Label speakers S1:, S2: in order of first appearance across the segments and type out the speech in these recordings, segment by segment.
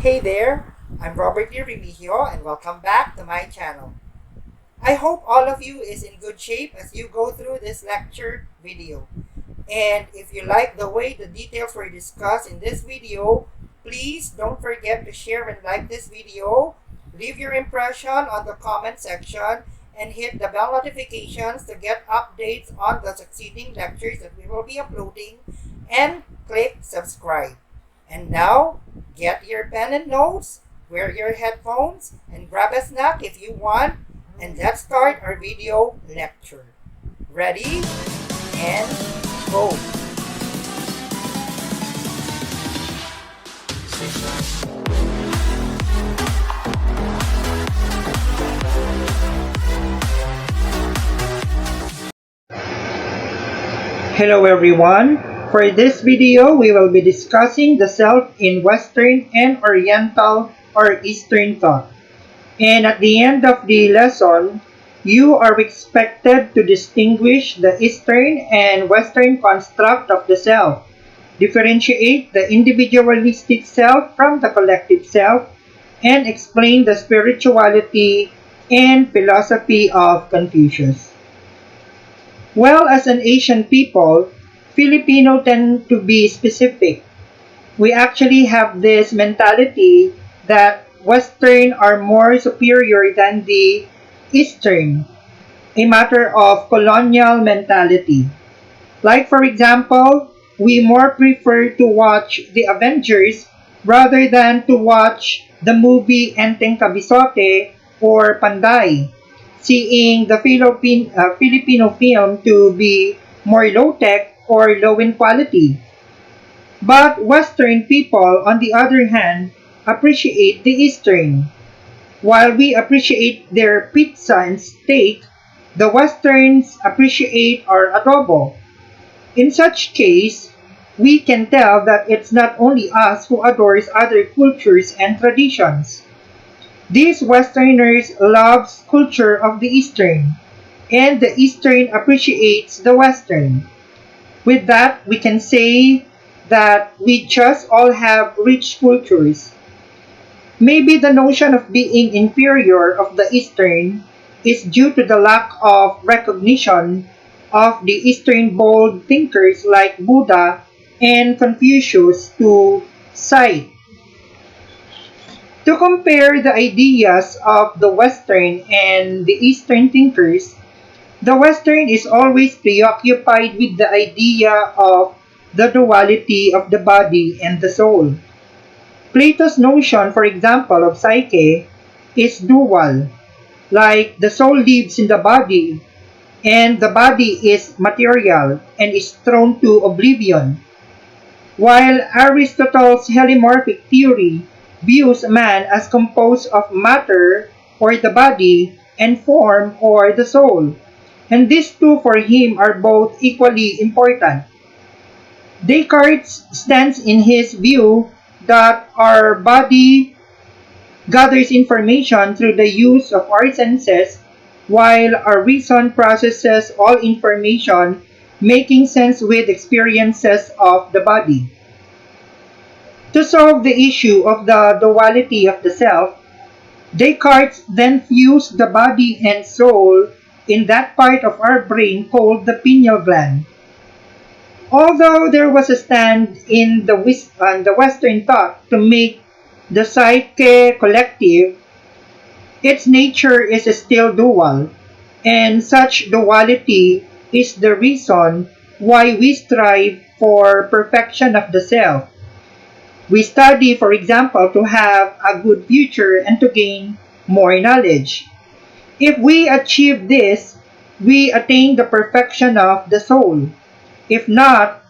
S1: Hey there, I'm Robert Remigio and welcome back to my channel. I hope all of you is in good shape as you go through this lecture video. And if you like the way the details were discussed in this video, please don't forget to share and like this video, leave your impression on the comment section, and hit the bell notifications to get updates on the succeeding lectures that we will be uploading, and click subscribe. And now, get your pen and notes, wear your headphones, and grab a snack if you want, and let's start our video lecture. Ready? And go! Hello everyone! For this video, we will be discussing the self in Western and Oriental or Eastern thought. And at the end of the lesson, you are expected to distinguish the Eastern and Western construct of the self, differentiate the individualistic self from the collective self, and explain the spirituality and philosophy of Confucius. Well, as an Asian people, Filipino tend to be specific. We actually have this mentality that Western are more superior than the Eastern, a matter of colonial mentality. Like for example, we more prefer to watch the Avengers rather than to watch the movie Enteng Kabisote or Panday, seeing the Filipino film to be more low-tech or low in quality. But Western people, on the other hand, appreciate the Eastern. While we appreciate their pizza and steak, the Westerns appreciate our adobo. In such case, we can tell that it's not only us who adores other cultures and traditions. These Westerners love culture of the Eastern, and the Eastern appreciates the Western. With that, we can say that we just all have rich cultures. Maybe the notion of being inferior of the Eastern is due to the lack of recognition of the Eastern bold thinkers like Buddha and Confucius to cite. To compare the ideas of the Western and the Eastern thinkers, the Western is always preoccupied with the idea of the duality of the body and the soul. Plato's notion, for example, of psyche is dual, like the soul lives in the body and the body is material and is thrown to oblivion, while Aristotle's helomorphic theory views man as composed of matter or the body and form or the soul, and these two for him are both equally important. Descartes stands in his view that our body gathers information through the use of our senses, while our reason processes all information, making sense with experiences of the body. To solve the issue of the duality of the self, Descartes then fused the body and soul in that part of our brain called the pineal gland. Although there was a stand in the Western thought to make the psyche collective, its nature is still dual, and such duality is the reason why we strive for perfection of the self. We study, for example, to have a good future and to gain more knowledge. If we achieve this, we attain the perfection of the soul. If not,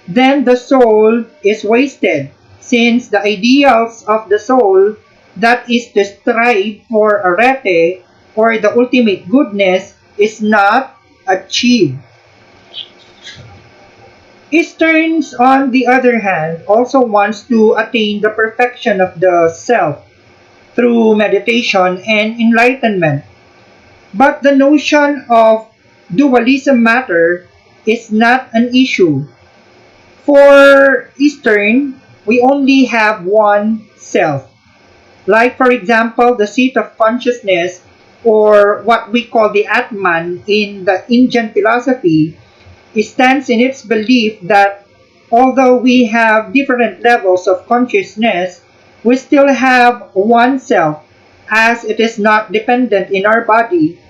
S1: then the soul is wasted, since the ideals of the soul, that is to strive for arete or the ultimate goodness, is not achieved. Easterns, on the other hand, also wants to attain the perfection of the self through meditation and enlightenment. But the notion of dualism matter is not an issue. For Eastern, we only have one self. Like, for example, the seat of consciousness, or what we call the Atman in the Indian philosophy, stands in its belief that although we have different levels of consciousness, we still have one self, as it is not dependent in our body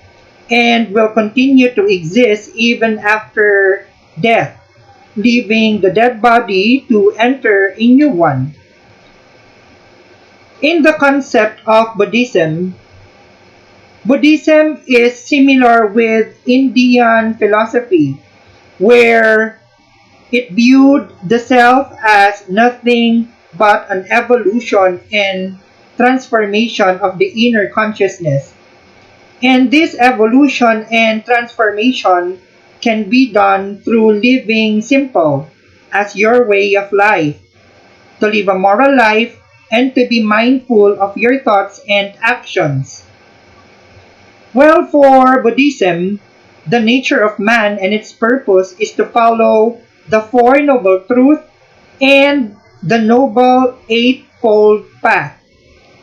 S1: and will continue to exist even after death, leaving the dead body to enter a new one. In the concept of Buddhism, Buddhism is similar with Indian philosophy, where it viewed the self as nothing but an evolution and transformation of the inner consciousness. And this evolution and transformation can be done through living simple as your way of life, to live a moral life, and to be mindful of your thoughts and actions. Well, for Buddhism, the nature of man and its purpose is to follow the Four Noble Truths and the Noble Eightfold Path,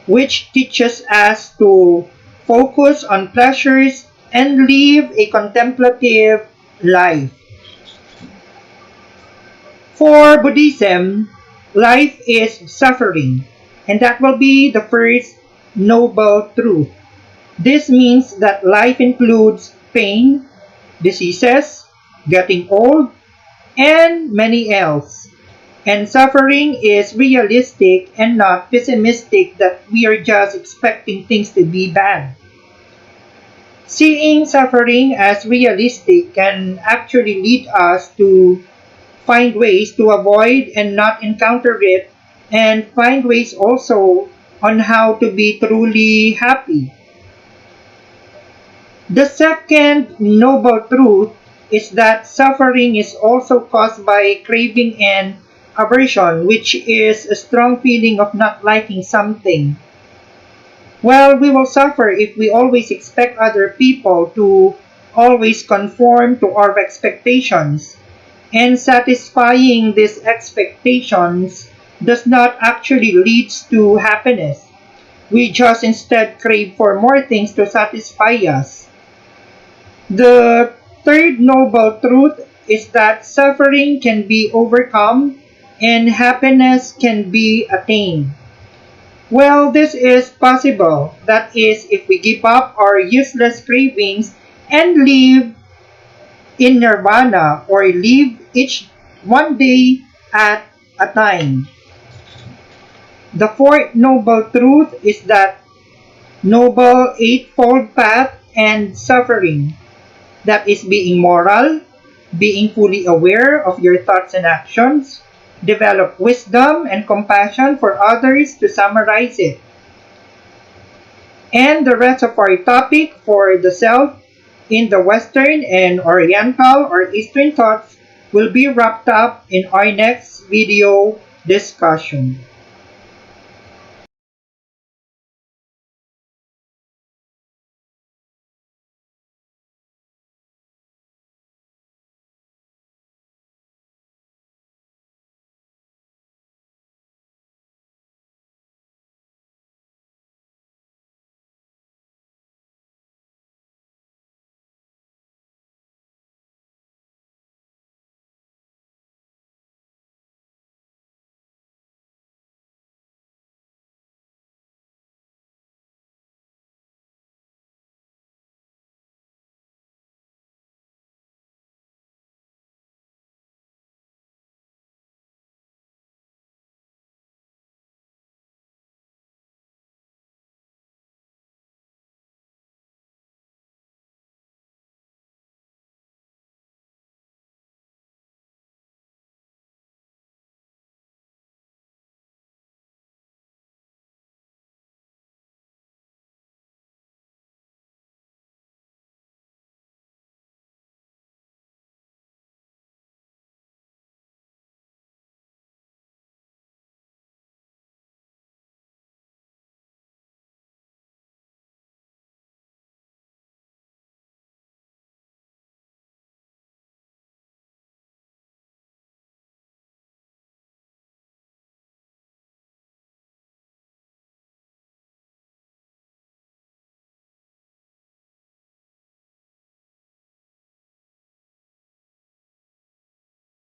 S1: which teaches us to focus on pleasures and live a contemplative life. For Buddhism, life is suffering, and that will be the first noble truth. This means that life includes pain, diseases, getting old, and many else. And suffering is realistic and not pessimistic, that we are just expecting things to be bad. Seeing suffering as realistic can actually lead us to find ways to avoid and not encounter it, and find ways also on how to be truly happy. The second noble truth is that suffering is also caused by craving and aversion, which is a strong feeling of not liking something. Well, we will suffer if we always expect other people to always conform to our expectations. And satisfying these expectations does not actually lead to happiness. We just instead crave for more things to satisfy us. The third noble truth is that suffering can be overcome and happiness can be attained. Well, this is possible. That is, if we give up our useless cravings and live in nirvana, or live each one day at a time. The fourth noble truth is that noble eightfold path and suffering. That is being moral, being fully aware of your thoughts and actions, develop wisdom and compassion for others, to summarize it. And the rest of our topic for the self in the Western and Oriental or Eastern thoughts will be wrapped up in our next video discussion.